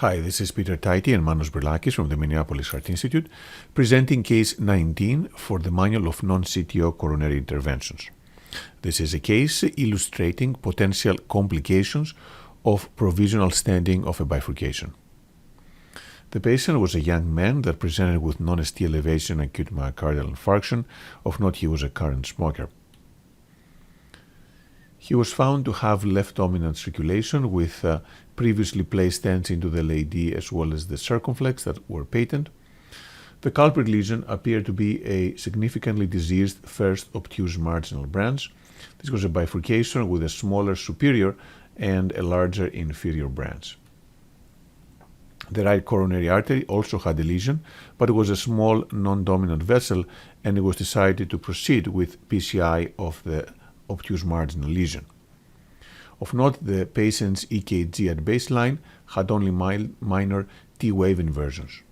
Hi, this is Peter Taiti and Manos Berlakis from the Minneapolis Heart Institute, presenting case 19 for the Manual of Non-CTO Coronary Interventions. This is a case illustrating potential complications of provisional stenting of a bifurcation. The patient was a young man that presented with non-ST elevation acute myocardial infarction. Of note, he was a current smoker. He was found to have left dominant circulation with previously placed stents into the LAD as well as the circumflex that were patent. The culprit lesion appeared to be a significantly diseased first obtuse marginal branch. This was a bifurcation with a smaller superior and a larger inferior branch. The right coronary artery also had a lesion, but it was a small non-dominant vessel, and it was decided to proceed with PCI of the obtuse marginal lesion. Of note, the patient's EKG at baseline had only minor T-wave inversions.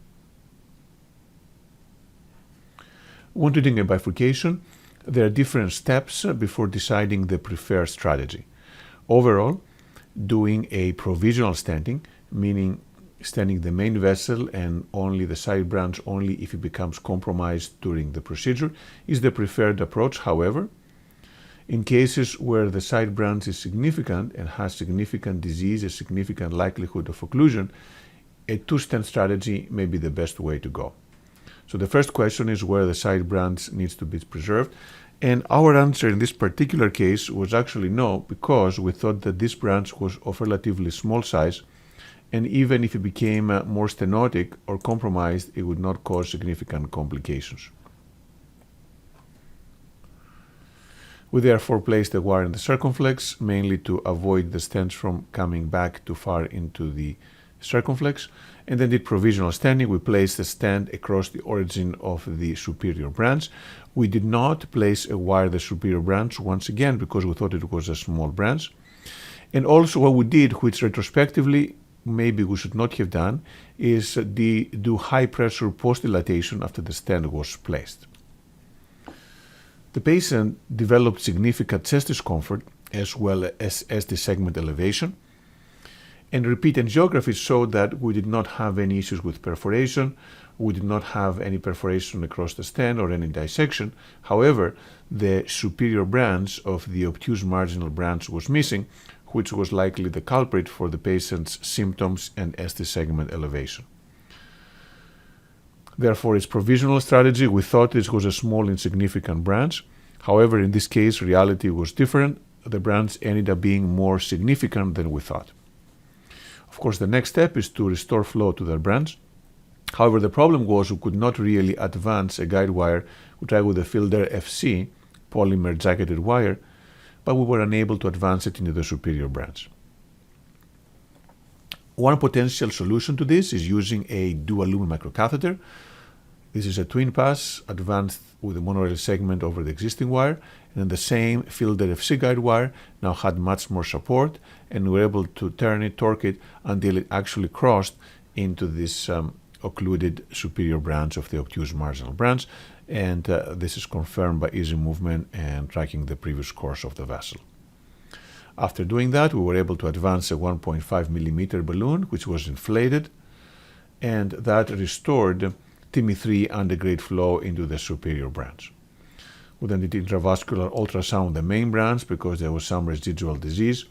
When treating a bifurcation, there are different steps before deciding the preferred strategy. Overall, doing a provisional stenting, meaning stenting the main vessel and only the side branch only if it becomes compromised during the procedure, is the preferred approach. However, in cases where the side branch is significant and has significant disease, a significant likelihood of occlusion, a two-stent strategy may be the best way to go. So the first question is where the side branch needs to be preserved. And our answer in this particular case was actually no, because we thought that this branch was of relatively small size, and even if it became more stenotic or compromised, it would not cause significant complications. We therefore placed the wire in the circumflex, mainly to avoid the stents from coming back too far into the circumflex, and then did provisional stenting. We placed the stent across the origin of the superior branch. We did not place a wire in the superior branch, once again, because we thought it was a small branch. And also what we did, which retrospectively maybe we should not have done, is do high pressure postdilation after the stent was placed. The patient developed significant chest discomfort as well as ST segment elevation, and repeat angiography showed that we did not have any issues with perforation. We did not have any perforation across the stent or any dissection. However, the superior branch of the obtuse marginal branch was missing, which was likely the culprit for the patient's symptoms and ST segment elevation. Therefore, its provisional strategy, we thought this was a small insignificant branch. However, in this case, reality was different. The branch ended up being more significant than we thought. Of course, the next step is to restore flow to that branch. However, the problem was we could not really advance a guide wire. We tried with the Fielder FC polymer jacketed wire, but we were unable to advance it into the superior branch. One potential solution to this is using a dual lumen microcatheter. This is a TwinPass advanced with a monorail segment over the existing wire, and then the same Fielder FC guide wire now had much more support, and we were able to turn it, torque it, until it actually crossed into this occluded superior branch of the obtuse marginal branch, and this is confirmed by easy movement and tracking the previous course of the vessel. After doing that, we were able to advance a 1.5 millimeter balloon, which was inflated, and that restored TIMI3 antegrade flow into the superior branch. We then did intravascular ultrasound the main branch because there was some residual disease.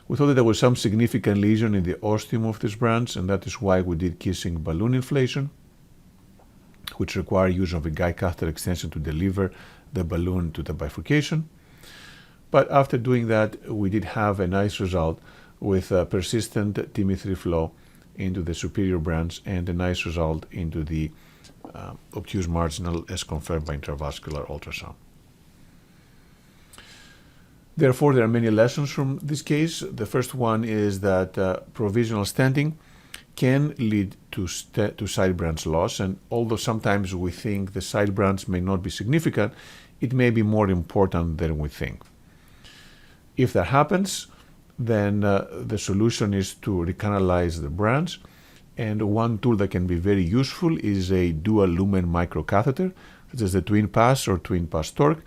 We thought that there was some significant lesion in the ostium of this branch, and that is why we did kissing balloon inflation, which required use of a guide catheter extension to deliver the balloon to the bifurcation. But after doing that, we did have a nice result with persistent TIMI3 flow into the superior branch and a nice result into the obtuse marginal as confirmed by intravascular ultrasound. Therefore, there are many lessons from this case. The first one is that provisional stenting can lead to side branch loss, and although sometimes we think the side branch may not be significant, it may be more important than we think. If that happens, then the solution is to recanalize the branch, and one tool that can be very useful is a dual lumen microcatheter, such as the TwinPass or TwinPass torque,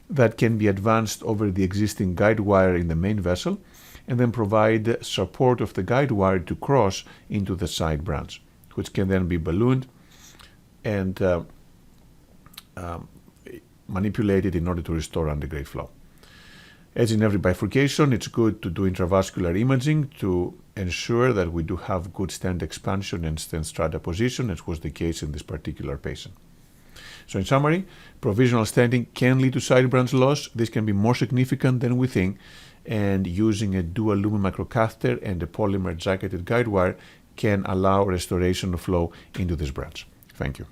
that can be advanced over the existing guide wire in the main vessel, and then provide support of the guide wire to cross into the side branch, which can then be ballooned and manipulated in order to restore antegrade flow. As in every bifurcation, it's good to do intravascular imaging to ensure that we do have good stent expansion and stent strata position, as was the case in this particular patient. So in summary, provisional stenting can lead to side branch loss. This can be more significant than we think, and using a dual lumen microcatheter and a polymer jacketed guide wire can allow restoration of flow into this branch. Thank you.